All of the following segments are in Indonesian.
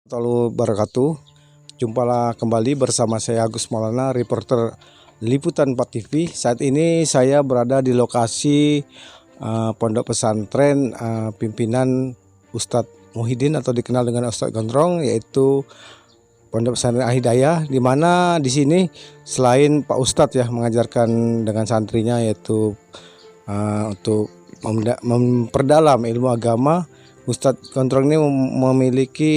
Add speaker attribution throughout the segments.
Speaker 1: Warahmatullahi wabarakatuh. Jumpalah kembali bersama saya Agus Maulana, reporter Liputan 4 TV. Saat ini saya berada di lokasi pondok pesantren pimpinan Ustadz Muhyiddin atau dikenal dengan Ustadz Gondrong, yaitu Pondok Pesantren Al-Hidayah, di mana di sini selain Pak Ustadz ya mengajarkan dengan santrinya, yaitu untuk memperdalam ilmu agama. Ustadz Gondrong ini memiliki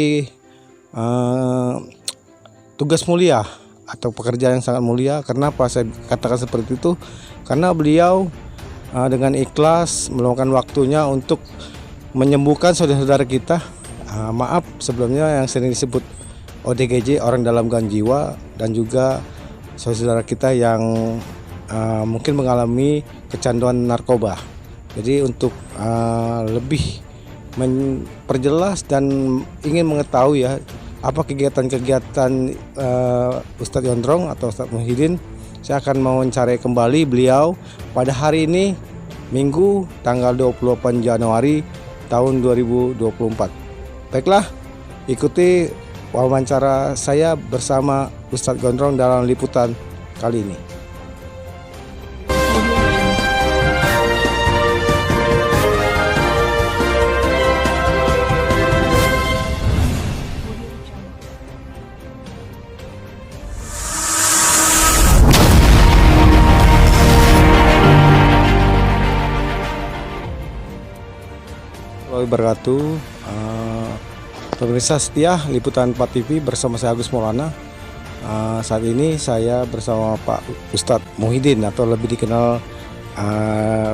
Speaker 1: tugas mulia atau pekerjaan yang sangat mulia. Kenapa saya katakan seperti itu? Karena beliau dengan ikhlas meluangkan waktunya untuk menyembuhkan saudara-saudara kita. Maaf sebelumnya yang sering disebut ODGJ, orang dalam gangguan jiwa, dan juga saudara kita yang mungkin mengalami kecanduan narkoba. Jadi untuk lebih memperjelas dan ingin mengetahui ya apa kegiatan-kegiatan Ustadz Gondrong atau Ustadz Muhyiddin, saya akan mewawancarai kembali beliau pada hari ini, Minggu tanggal 28 Januari tahun 2024. Baiklah, ikuti wawancara saya bersama Ustadz Gondrong dalam liputan kali ini. Wabarakatuh. Pemirsa setia Liputan 4 TV bersama saya Agus Maulana. Saat ini saya bersama Pak Ustadz Muhyiddin atau lebih dikenal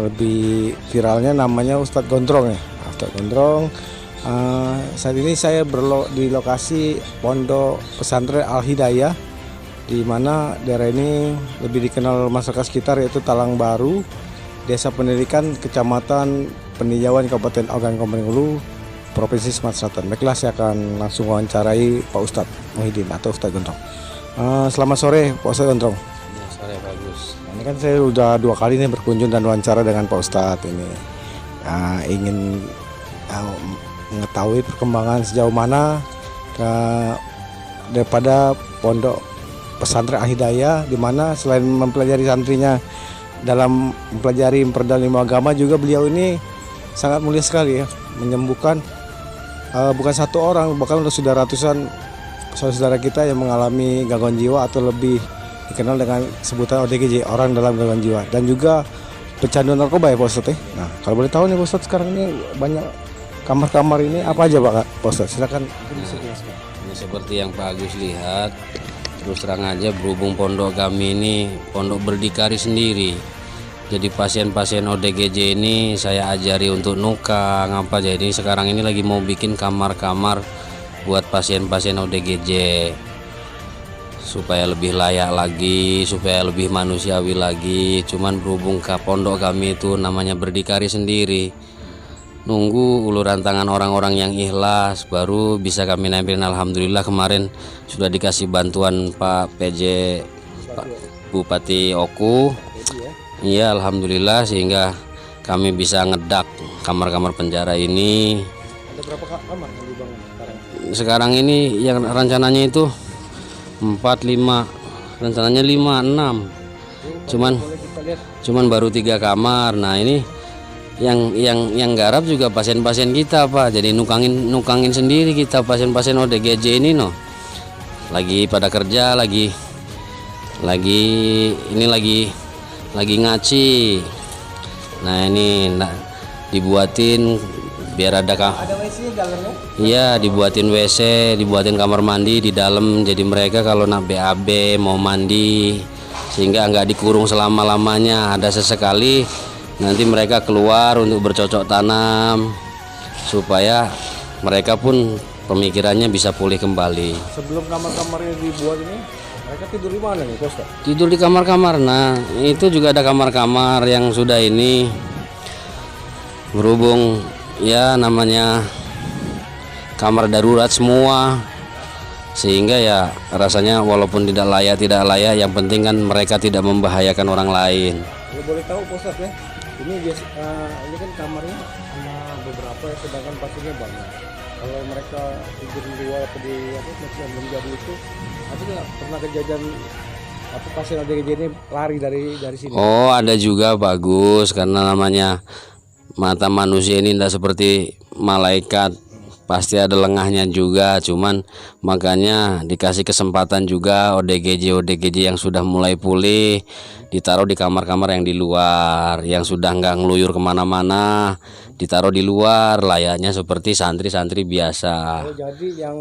Speaker 1: lebih viralnya namanya Ustadz Gondrong ya. Ustadz Gondrong. Saat ini saya di lokasi Pondok Pesantren Al-Hidayah, di mana daerah ini lebih dikenal masyarakat sekitar, yaitu Talang Baru, Desa Pendidikan, Kecamatan Pendijawan, Kabupaten Ogan Komering Ulu, Provinsi Sumatera Selatan. Baiklah, saya akan langsung wawancarai Pak Ustadz Muhyiddin atau Ustadz Gondrong. Selamat sore Pak Ustadz Gondrong.
Speaker 2: Ya, sore bagus.
Speaker 1: Ini kan saya udah 2 kali nih berkunjung dan wawancara dengan Pak Ustadz ini. Ingin mengetahui perkembangan sejauh mana daripada Pondok Pesantren Al-Hidayah, di mana selain mempelajari santrinya dalam mempelajari memperdalam ilmu agama, juga beliau ini sangat mulia sekali ya, menyembuhkan bukan satu orang, bahkan sudah ratusan saudara kita yang mengalami gangguan jiwa atau lebih dikenal dengan sebutan ODGJ, orang dalam gangguan jiwa, dan juga pecanduan narkoba ya Pak Ustadz ya. Nah, kalau boleh tahu nih Pak Ustadz, sekarang ini banyak kamar-kamar ini apa aja Pak Ustadz? Silakan.
Speaker 2: Ini seperti yang Pak Agus lihat, terus terang aja berhubung pondok kami ini pondok berdikari sendiri. Jadi pasien-pasien ODGJ ini saya ajari untuk nukang apa. Jadi sekarang ini lagi mau bikin kamar-kamar buat pasien-pasien ODGJ supaya lebih layak lagi, supaya lebih manusiawi lagi. Cuman berhubung ke pondok kami itu namanya berdikari sendiri, nunggu uluran tangan orang-orang yang ikhlas baru bisa kami nempelin. Alhamdulillah kemarin sudah dikasih bantuan Pak PJ, Pak Bupati Oku. Iya, alhamdulillah, sehingga kami bisa ngedak kamar-kamar penjara ini.
Speaker 1: Ada berapa kamar yang dibangun sekarang?
Speaker 2: Sekarang ini yang rencananya itu 4, 5, rencananya 5, 6. Cuman baru 3 kamar. Nah, ini yang garap juga pasien-pasien kita Pak. Jadi nukangin sendiri kita pasien-pasien ODGJ ini no. Lagi pada kerja, lagi ngaci. Nah, ini dibuatin biar ada
Speaker 1: WC di dalamnya?
Speaker 2: Iya, dibuatin WC, dibuatin kamar mandi di dalam. Jadi mereka kalau nak BAB mau mandi, sehingga nggak dikurung selama-lamanya. Ada sesekali nanti mereka keluar untuk bercocok tanam, supaya mereka pun pemikirannya bisa pulih kembali.
Speaker 1: Sebelum kamar-kamar yang dibuat ini, mereka tidur di mana nih, Pak?
Speaker 2: Tidur di kamar-kamar. Nah, itu juga ada kamar-kamar yang sudah ini berhubung ya namanya kamar darurat semua, sehingga ya rasanya walaupun tidak layak, yang penting kan mereka tidak membahayakan orang lain.
Speaker 1: Kalau boleh tahu Pak Ustadz ya, ini kan kamarnya hanya beberapa ya, sedangkan pasiennya banyak. kalau mereka tidur di luar atau di apa masih belum jadi itu, ada nggak pernah kejadian apa pasien ODGJ ini lari dari sini?
Speaker 2: Oh, ada juga bagus, karena namanya mata manusia ini tidak seperti malaikat, pasti ada lengahnya juga. Cuman makanya dikasih kesempatan juga ODGJ yang sudah mulai pulih ditaruh di kamar-kamar yang di luar, yang sudah nggak ngeluyur kemana-mana ditaruh di luar layaknya seperti santri-santri biasa.
Speaker 1: Oh, jadi yang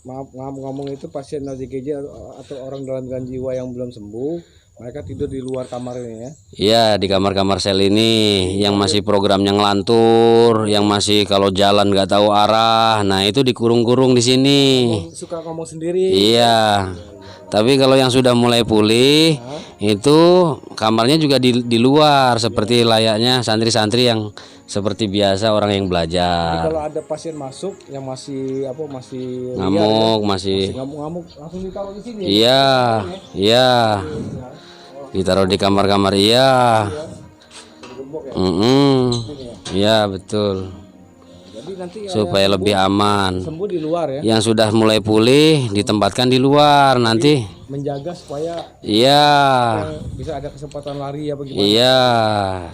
Speaker 1: maaf ngomong itu pasien ODGJ atau orang dalam gangguan jiwa yang belum sembuh, mereka tidur di luar kamar ini ya?
Speaker 2: Iya, di kamar-kamar sel ini yang masih programnya ngelantur, yang masih kalau jalan nggak tahu arah, nah itu dikurung-kurung di sini.
Speaker 1: Suka ngomong sendiri.
Speaker 2: Iya. Tapi kalau yang sudah mulai pulih itu kamarnya juga di luar seperti layaknya santri-santri yang seperti biasa orang yang
Speaker 1: Jadi
Speaker 2: belajar.
Speaker 1: kalau ada pasien masuk yang masih liar
Speaker 2: Ngamuk,
Speaker 1: ya,
Speaker 2: masih.
Speaker 1: ngamuk-ngamuk langsung ditaruh di sini.
Speaker 2: Iya, iya. Ditaruh di kamar-kamar, iya.
Speaker 1: Gembok ya.
Speaker 2: Iya, betul.
Speaker 1: Jadi nanti
Speaker 2: Supaya lebih aman.
Speaker 1: sembuh di luar ya,
Speaker 2: Yang sudah mulai pulih ditempatkan di luar nanti.
Speaker 1: menjaga supaya
Speaker 2: Iya.
Speaker 1: bisa ada kesempatan lari apa gimana.
Speaker 2: Iya,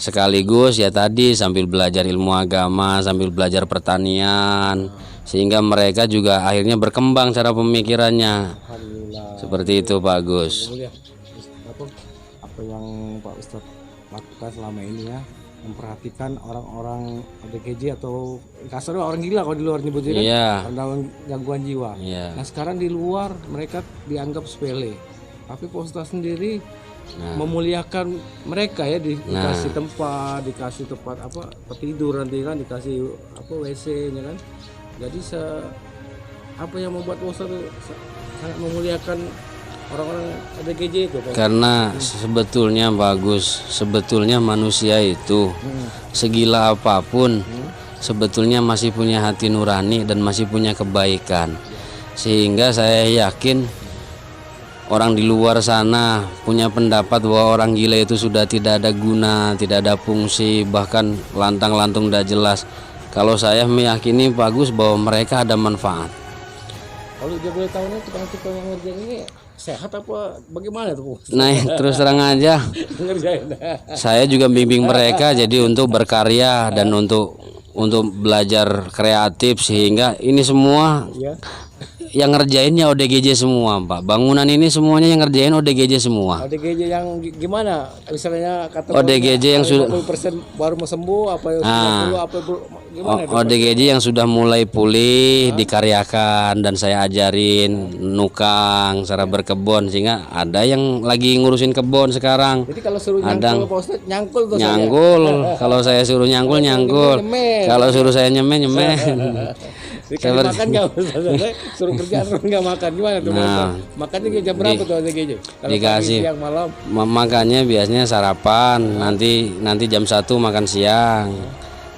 Speaker 2: sekaligus ya tadi sambil belajar ilmu agama, sambil belajar pertanian, sehingga mereka juga akhirnya berkembang cara pemikirannya.
Speaker 1: Alhamdulillah.
Speaker 2: Seperti itu, bagus.
Speaker 1: Mulia. Apa yang Pak Ustadz lakukan selama ini ya, memperhatikan orang-orang ODGJ atau kasarnya orang gila kalau di luar nyebutnya kan,
Speaker 2: Iya.
Speaker 1: orang dalam gangguan jiwa.
Speaker 2: Iya.
Speaker 1: Nah sekarang di luar mereka dianggap sepele, tapi Pak Ustadz sendiri memuliakan mereka ya, dikasih tempat, dikasih tempat apa tidur nanti kan, dikasih apa WC-nya kan. Jadi apa yang membuat Pak Ustadz sangat memuliakan orang-orang ODGJ itu Pak?
Speaker 2: Karena sebetulnya bagus, sebetulnya manusia itu segila apapun sebetulnya masih punya hati nurani dan masih punya kebaikan. Sehingga saya yakin orang di luar sana punya pendapat bahwa orang gila itu sudah tidak ada guna, tidak ada fungsi, bahkan lantang-lantung tidak jelas. Kalau saya meyakini bagus bahwa mereka ada manfaat.
Speaker 1: Kalau dia boleh tahu nih tukang-tukang yang ngerjain ini sehat apa bagaimana tuh?
Speaker 2: Nah, terus terang aja,
Speaker 1: Ngerjain.
Speaker 2: saya juga bimbing mereka jadi untuk berkarya dan untuk belajar kreatif, sehingga ini semua
Speaker 1: Ya.
Speaker 2: yang ngerjainnya ODGJ semua, Pak. Bangunan ini semuanya yang ngerjain ODGJ semua.
Speaker 1: ODGJ yang gimana? Misalnya kata
Speaker 2: ODGJ yang sudah
Speaker 1: 50% baru mau sembuh apa yang 90 apa gimana?
Speaker 2: ODGJ yang sudah mulai pulih dikaryakan dan saya ajarin nukang, cara berkebun, sehingga ada yang lagi ngurusin kebun sekarang.
Speaker 1: Jadi kalau suruh nyangkul Pak Ustadz nyangkul tuh
Speaker 2: Nyangkul, kalau saya suruh nyangkul nyangkul,
Speaker 1: nyemen.
Speaker 2: kalau suruh saya nyemen nyemen.
Speaker 1: Dikasih makan nggak Ustadz? Suruh kerjaan nggak makan gimana tuh?
Speaker 2: Nah,
Speaker 1: makannya jam berapa tuh ODGJ? Kalau
Speaker 2: dikasih.
Speaker 1: pagi, siang, malam.
Speaker 2: Makannya biasanya sarapan, nanti jam 1 makan siang,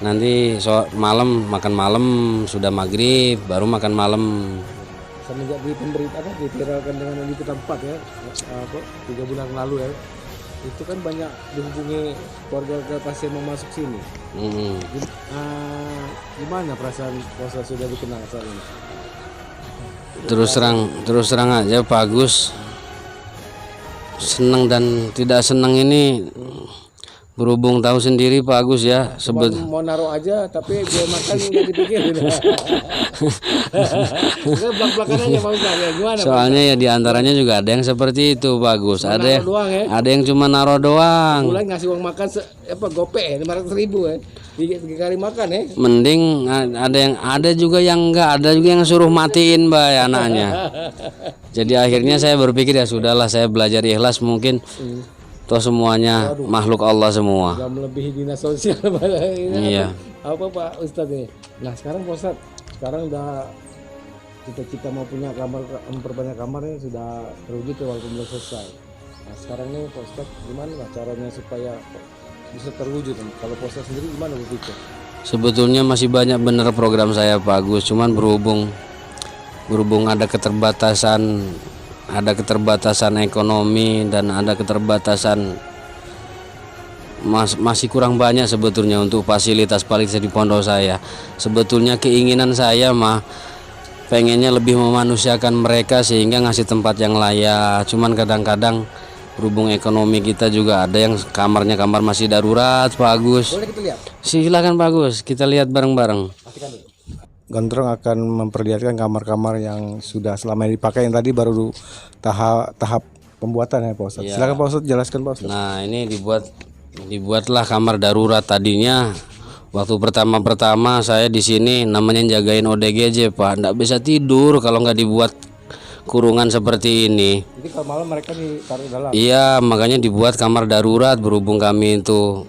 Speaker 2: nanti malam makan malam, sudah maghrib baru makan malam.
Speaker 1: Semenjak di pemberita apa diviralkan dengan di tempat ya, apa 3 bulan lalu ya, itu kan banyak dihubungi keluarga pasien mau masuk sini. Gimana perasaan puasa sudah dikenal saat ini?
Speaker 2: Terus terang aja bagus. Senang dan tidak senang ini berhubung tahu sendiri Pak Agus ya.
Speaker 1: Mau naruh aja tapi dia makan nggak dipikirin. Belak-belakan aja Pak Ustadz ya, gimana?
Speaker 2: Soalnya ya diantaranya juga ada yang seperti itu Pak Agus. Ada yang
Speaker 1: doang ya?
Speaker 2: ada yang cuma naruh doang.
Speaker 1: Bulan ngasih uang makan gope ya 500.000 ya, 3 kali makan ya.
Speaker 2: Mending ada juga yang enggak, ada juga yang suruh matiin Mbak ya, anaknya. Jadi akhirnya saya berpikir ya sudahlah, saya belajar ikhlas, mungkin toh semuanya makhluk Allah semua.
Speaker 1: Gak melebihi dinas sosial.
Speaker 2: Iya.
Speaker 1: Apa Pak Ustadz ini? Nah sekarang Pak Ustadz, sekarang udah cita-cita mau punya kamar, memperbanyak kamarnya sudah terwujud ya, walaupun belum selesai. Nah sekarang nih Pak Ustadz, gimana lah caranya supaya bisa terwujud? Kalau Pak Ustadz sendiri gimana berpikir?
Speaker 2: Sebetulnya masih banyak bener program saya Pak Agus, cuman berhubung ada keterbatasan ekonomi dan ada keterbatasan masih kurang banyak sebetulnya untuk fasilitas di pondok saya. Sebetulnya keinginan saya mah pengennya lebih memanusiakan mereka sehingga ngasih tempat yang layak. Cuman kadang-kadang berhubung ekonomi kita juga ada yang kamarnya kamar masih darurat, Pak Agus.
Speaker 1: Boleh kita lihat?
Speaker 2: Silakan Pak Agus, kita lihat bareng-bareng.
Speaker 1: Gondrong akan memperlihatkan kamar-kamar yang sudah selama ini dipakai, yang tadi baru tahap pembuatan ya Pak Ustadz.
Speaker 2: Ya.
Speaker 1: Silakan Pak Ustadz, jelaskan Pak Ustadz.
Speaker 2: Nah, ini dibuatlah kamar darurat tadinya. Waktu pertama saya di sini namanya jagain ODGJ, Pak. Nggak bisa tidur kalau nggak dibuat kurungan seperti ini.
Speaker 1: Jadi kalau malam mereka ditaruh dalam.
Speaker 2: Iya, makanya dibuat kamar darurat berhubung kami itu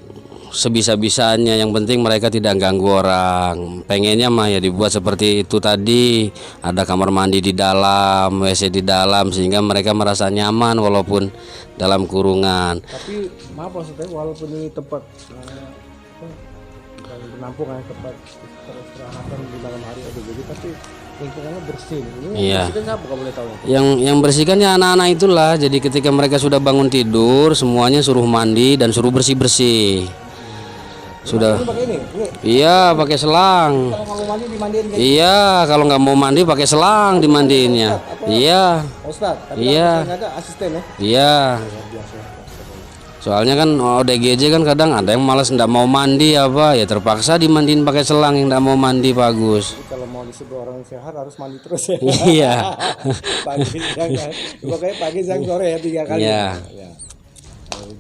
Speaker 2: sebisa-bisanya. Yang penting mereka tidak ganggu orang. Pengennya mah ya dibuat seperti itu tadi. Ada kamar mandi di dalam, WC di dalam sehingga mereka merasa nyaman walaupun dalam kurungan.
Speaker 1: Tapi maaf Pak Ustadz, walaupun ini tempat penampungan, tempat peristirahatan di malam hari ODGJ, tapi lingkungannya bersih. Ini
Speaker 2: Iya.
Speaker 1: bersihkan siapa kalau boleh tahu?
Speaker 2: Yang bersihkannya anak-anak itulah. Jadi ketika mereka sudah bangun tidur, semuanya suruh mandi dan suruh bersih-bersih. Sudah.
Speaker 1: Ini pakai ini.
Speaker 2: Iya, pakai selang.
Speaker 1: Kalau nggak mau mandi dimandiin kayak
Speaker 2: Iya, kalau nggak mau mandi pakai selang dimandiinnya. Iya,
Speaker 1: Pak Ustadz. Tapi
Speaker 2: Iya.
Speaker 1: kalau nggak ada asisten ya.
Speaker 2: iya.
Speaker 1: Luar biasa.
Speaker 2: Soalnya kan ODGJ kan kadang ada yang malas nggak mau mandi apa, ya terpaksa dimandiin pakai selang yang nggak mau mandi, bagus.
Speaker 1: Jadi kalau mau disebut orang sehat harus mandi terus ya.
Speaker 2: Iya.
Speaker 1: Pagi siang ya. Pokoknya pagi siang sore ya 3 kali.
Speaker 2: Iya.
Speaker 1: Ya.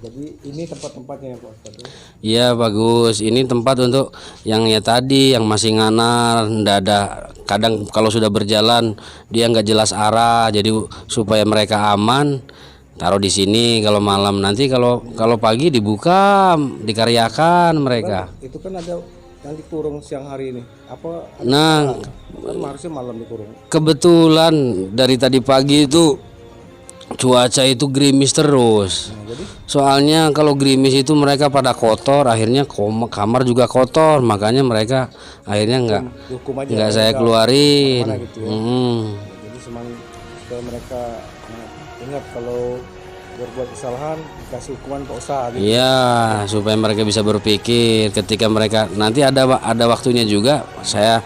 Speaker 1: Jadi ini tempat-tempatnya ya Pak Ustadz.
Speaker 2: Iya, bagus. Ini tempat untuk yang ya tadi yang masih nganar, ndak ada. Kadang kalau sudah berjalan dia nggak jelas arah, jadi supaya mereka aman taruh di sini kalau malam. Nanti kalau pagi dibuka dikaryakan mereka.
Speaker 1: Itu kan ada yang dikurung siang hari ini. Apa?
Speaker 2: Nah,
Speaker 1: Kan harusnya malam dikurung.
Speaker 2: kebetulan dari tadi pagi itu cuaca itu gerimis terus.
Speaker 1: Nah, jadi
Speaker 2: Soalnya kalau gerimis itu mereka pada kotor, akhirnya kamar juga kotor, makanya mereka akhirnya
Speaker 1: hukum aja.
Speaker 2: nggak saya keluarin.
Speaker 1: kemana-mana gitu ya. Jadi supaya mereka ingat kalau berbuat kesalahan dikasih hukuman Pak Ustadz.
Speaker 2: Iya, supaya mereka bisa berpikir. Ketika mereka nanti ada waktunya juga, saya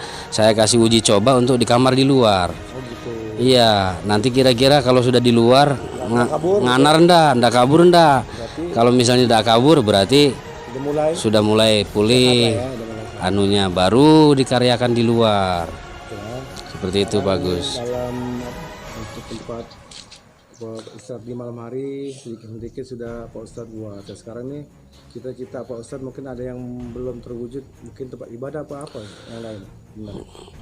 Speaker 2: kasih uji coba untuk di kamar di luar.
Speaker 1: Oh gitu.
Speaker 2: Iya, nanti kira-kira kalau sudah di luar
Speaker 1: kabur,
Speaker 2: nganar ndak kabur ndak. Kalau misalnya ndak kabur berarti
Speaker 1: Udah mulai.
Speaker 2: sudah mulai pulih
Speaker 1: Ya, udah mulai.
Speaker 2: anunya, baru dikaryakan di luar.
Speaker 1: Ya.
Speaker 2: Seperti itu, bagus.
Speaker 1: Dalam untuk tempat Pak Ustadz di malam hari sedikit-sedikit sudah Pak Ustadz buat. Dan sekarang nih cita-cita Pak Ustadz mungkin ada yang belum terwujud, mungkin tempat ibadah apa yang lain. Benar.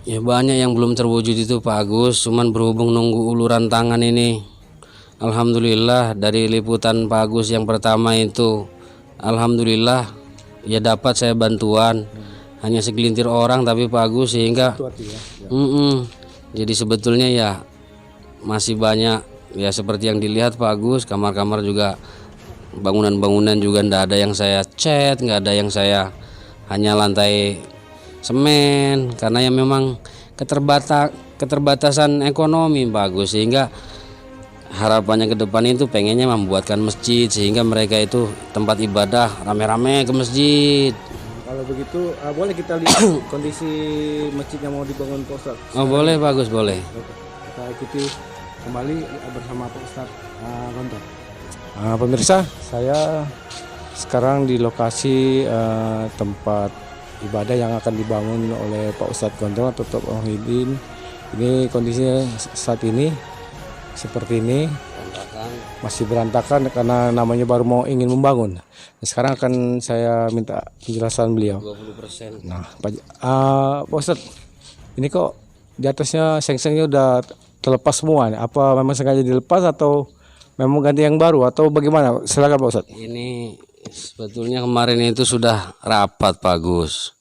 Speaker 2: Ya banyak yang belum terwujud itu Pak Agus, cuman berhubung nunggu uluran tangan ini. Alhamdulillah dari liputan Pak Agus yang pertama itu, alhamdulillah ya dapat saya bantuan. Hanya segelintir orang tapi Pak Agus sehingga
Speaker 1: Itu arti ya.
Speaker 2: jadi sebetulnya ya masih banyak ya seperti yang dilihat Pak Agus, kamar-kamar juga bangunan-bangunan juga ndak ada yang saya cat, nggak ada yang saya hanya lantai semen karena ya memang keterbatasan ekonomi Pak Agus, sehingga harapannya ke depan itu pengennya membuatkan masjid sehingga mereka itu tempat ibadah rame-rame ke masjid.
Speaker 1: Kalau begitu boleh kita lihat kondisi masjid yang mau dibangun Pak Ustadz.
Speaker 2: Oh boleh Pak Agus, boleh.
Speaker 1: Kita ikuti kembali bersama Pak Ustadz Gontor. Pemirsa, saya sekarang di lokasi tempat ibadah yang akan dibangun oleh Pak Ustadz Gondrong atau Tok Muhyiddin. Ini kondisinya saat ini seperti ini, masih berantakan karena namanya baru mau ingin membangun. Sekarang akan saya minta penjelasan beliau.
Speaker 2: 20%.
Speaker 1: Nah, Pak Ustadz, ini kok di atasnya seng-sengnya udah terlepas semua nih. Apa memang sengaja dilepas atau memang ganti yang baru atau bagaimana? Silakan Pak Ustadz.
Speaker 2: Ini sebetulnya kemarin itu sudah rapat Pak Gus.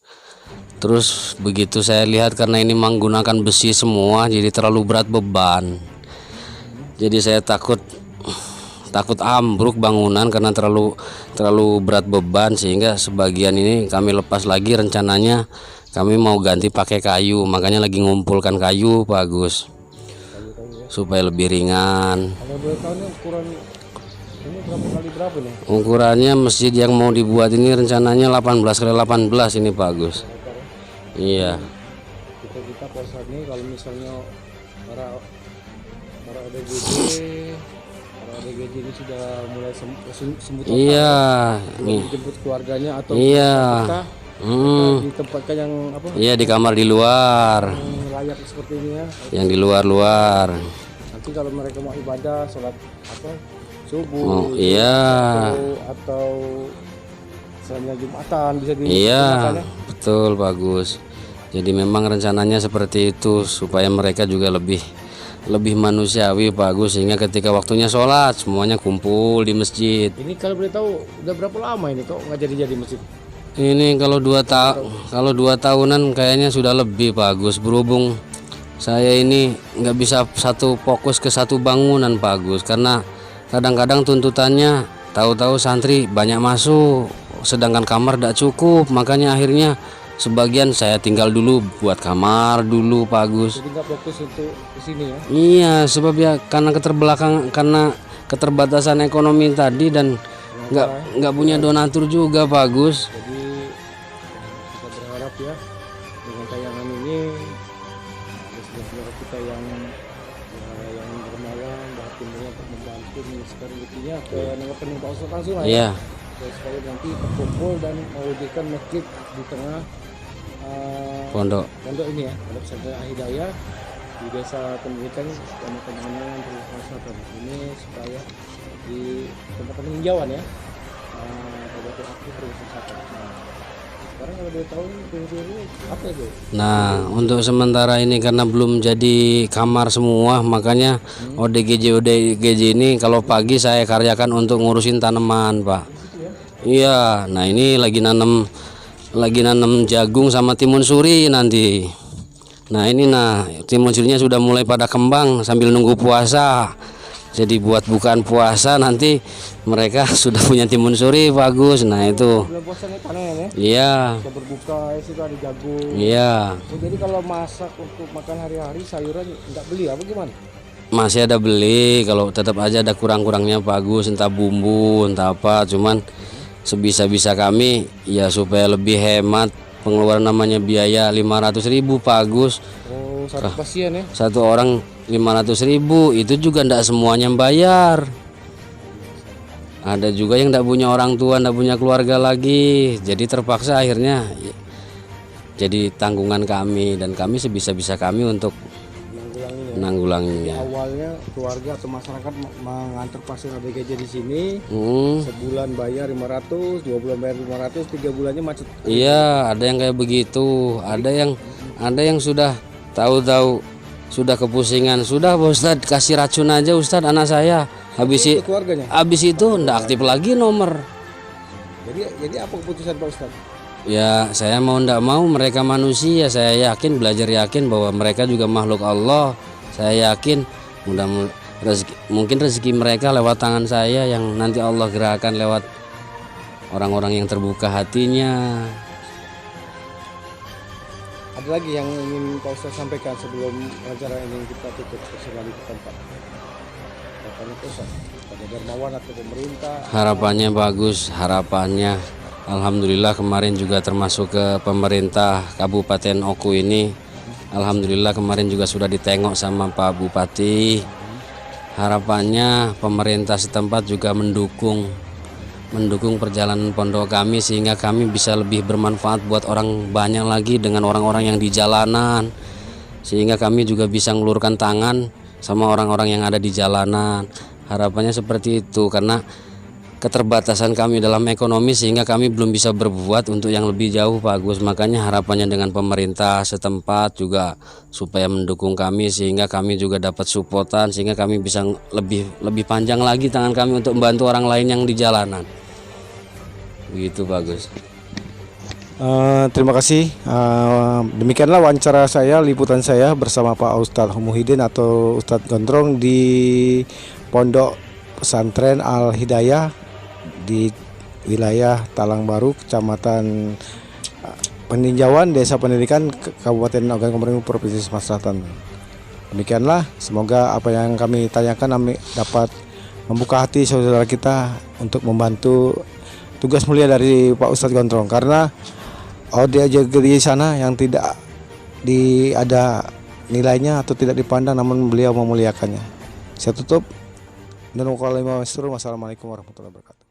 Speaker 2: Terus begitu saya lihat karena ini menggunakan besi semua jadi terlalu berat beban. Jadi saya takut ambruk bangunan karena terlalu berat beban, sehingga sebagian ini kami lepas lagi. Rencananya kami mau ganti pakai kayu, makanya lagi ngumpulkan kayu Pak Gus supaya lebih ringan.
Speaker 1: Kalau boleh tahu ini ukuran Ini berapa kali berapa nih?
Speaker 2: Ukurannya masjid yang mau dibuat ini rencananya 18 kali 18 ini Pak Agus. Iya.
Speaker 1: Kita puasa nih kalau misalnya para ODGJ ini sudah mulai sembuh total,
Speaker 2: Iya.
Speaker 1: belum dijemput keluarganya atau
Speaker 2: Iya.
Speaker 1: kita ditempatkan yang apa?
Speaker 2: Iya, di kamar di luar.
Speaker 1: Yang layak seperti ini ya.
Speaker 2: Yang di luar-luar.
Speaker 1: Nanti kalau mereka mau ibadah sholat apa subuh,
Speaker 2: Oh, iya.
Speaker 1: atau misalnya Jumatan bisa
Speaker 2: Iya,
Speaker 1: digunakan ya.
Speaker 2: betul bagus. Jadi memang rencananya seperti itu supaya mereka juga lebih manusiawi Pak Agus, sehingga ketika waktunya sholat semuanya kumpul di masjid.
Speaker 1: Ini kalau boleh tahu udah berapa lama ini kok nggak jadi masjid?
Speaker 2: Ini kalau 2 tahunan kayaknya sudah lebih Pak Agus, berhubung saya ini nggak bisa fokus ke satu bangunan Pak Agus, karena kadang-kadang tuntutannya tahu-tahu santri banyak masuk sedangkan kamar tidak cukup, makanya akhirnya sebagian saya tinggal dulu buat kamar dulu Pak Agus.
Speaker 1: Jadi nggak fokus untuk di sini ya?
Speaker 2: Iya, sebab ya karena keterbatasan ekonomi tadi dan nggak punya donatur juga Pak Agus.
Speaker 1: Jadi kita berharap ya dengan tayangan ini ada saudara kita yang bermalam bahagia untuk membantu menyelesaikan rezekinya ke rekening Pak Ustadz langsung lah ya.
Speaker 2: Iya,
Speaker 1: Supaya nanti terkumpul dan mewujudkan masjid di tengah
Speaker 2: pondok.
Speaker 1: ini ya, Pondok Pesantren Al Hidayah di Desa Pendidikan dan Pembangunan Provinsi Selatan. Ini supaya di tempat peninjauan ya, pada aktif Provinsi Selatan. Nah, sekarang kalau dia tahu ini apa itu?
Speaker 2: Nah, untuk sementara ini karena belum jadi kamar semua, makanya ODGJ ini kalau pagi saya karyakan untuk ngurusin tanaman, Pak. Iya, nah ini lagi nanam jagung sama timun suri nanti. Nah ini timun surinya sudah mulai pada kembang sambil nunggu puasa. Jadi buat bukaan puasa nanti mereka sudah punya timun suri bagus. Nah itu.
Speaker 1: Bulan puasa ini panen ya?
Speaker 2: Iya.
Speaker 1: Kita berbuka itu ada jagung.
Speaker 2: Iya.
Speaker 1: Oh, jadi kalau masak untuk makan hari-hari sayuran nggak beli apa gimana?
Speaker 2: Masih ada beli, kalau tetap aja ada kurang-kurangnya bagus, entah bumbu, entah apa. Cuman sebisa-bisa kami ya supaya lebih hemat pengeluaran, namanya biaya 500.000 Pak Agus.
Speaker 1: Oh, satu pasien ya?
Speaker 2: Satu orang 500.000, itu juga ndak semuanya bayar. Ada juga yang ndak punya orang tua, ndak punya keluarga lagi, jadi terpaksa akhirnya jadi tanggungan kami, dan kami sebisa-bisa kami untuk menanggulanginya.
Speaker 1: Awalnya keluarga atau masyarakat mengantar pasien ODGJ di sini, sebulan bayar 500, 2 bulan bayar 500, 3 bulannya macet.
Speaker 2: Iya, ada yang kayak begitu, ada yang sudah tahu-tahu sudah kepusingan, sudah Pak Ustadz kasih racun aja Ustadz anak saya, habis itu ndak aktif lagi nomor.
Speaker 1: Jadi apa keputusan Pak Ustadz?
Speaker 2: Ya saya mau ndak mau, mereka manusia, saya yakin, belajar yakin bahwa mereka juga makhluk Allah. Saya yakin mungkin rezeki mereka lewat tangan saya yang nanti Allah gerakkan lewat orang-orang yang terbuka hatinya.
Speaker 1: Ada lagi yang ingin Pak Ustadz sampaikan sebelum acara ini kita tutup kembali ke tempat? Harapannya Pak Ustadz, pada dermawan atau pemerintah?
Speaker 2: Harapannya bagus, harapannya alhamdulillah kemarin juga termasuk ke pemerintah Kabupaten Oku ini. Alhamdulillah kemarin juga sudah ditengok sama Pak Bupati. Harapannya pemerintah setempat juga mendukung perjalanan pondok kami, sehingga kami bisa lebih bermanfaat buat orang banyak lagi dengan orang-orang yang di jalanan, sehingga kami juga bisa ngelurkan tangan sama orang-orang yang ada di jalanan. Harapannya seperti itu, karena keterbatasan kami dalam ekonomi sehingga kami belum bisa berbuat untuk yang lebih jauh Pak Agus. Makanya harapannya dengan pemerintah setempat juga supaya mendukung kami, sehingga kami juga dapat supportan, sehingga kami bisa lebih panjang lagi tangan kami untuk membantu orang lain yang di jalanan. Begitu Pak Agus.
Speaker 1: Terima kasih. Demikianlah wawancara saya, liputan saya bersama Pak Ustadz Muhyiddin atau Ustadz Gondrong di Pondok Pesantren Al Hidayah di wilayah Talang Baru, Kecamatan Peninjauan, Desa Pendidikan, Kabupaten Ogan Komering, Provinsi Sumatera Selatan. Demikianlah, semoga apa yang kami tanyakan dapat membuka hati saudara kita untuk membantu tugas mulia dari Pak Ustadz Gondrong, karena dia jaga di sana yang tidak ada nilainya atau tidak dipandang, namun beliau memuliakannya. Saya tutup. Dan wassalamualaikum warahmatullahi wabarakatuh.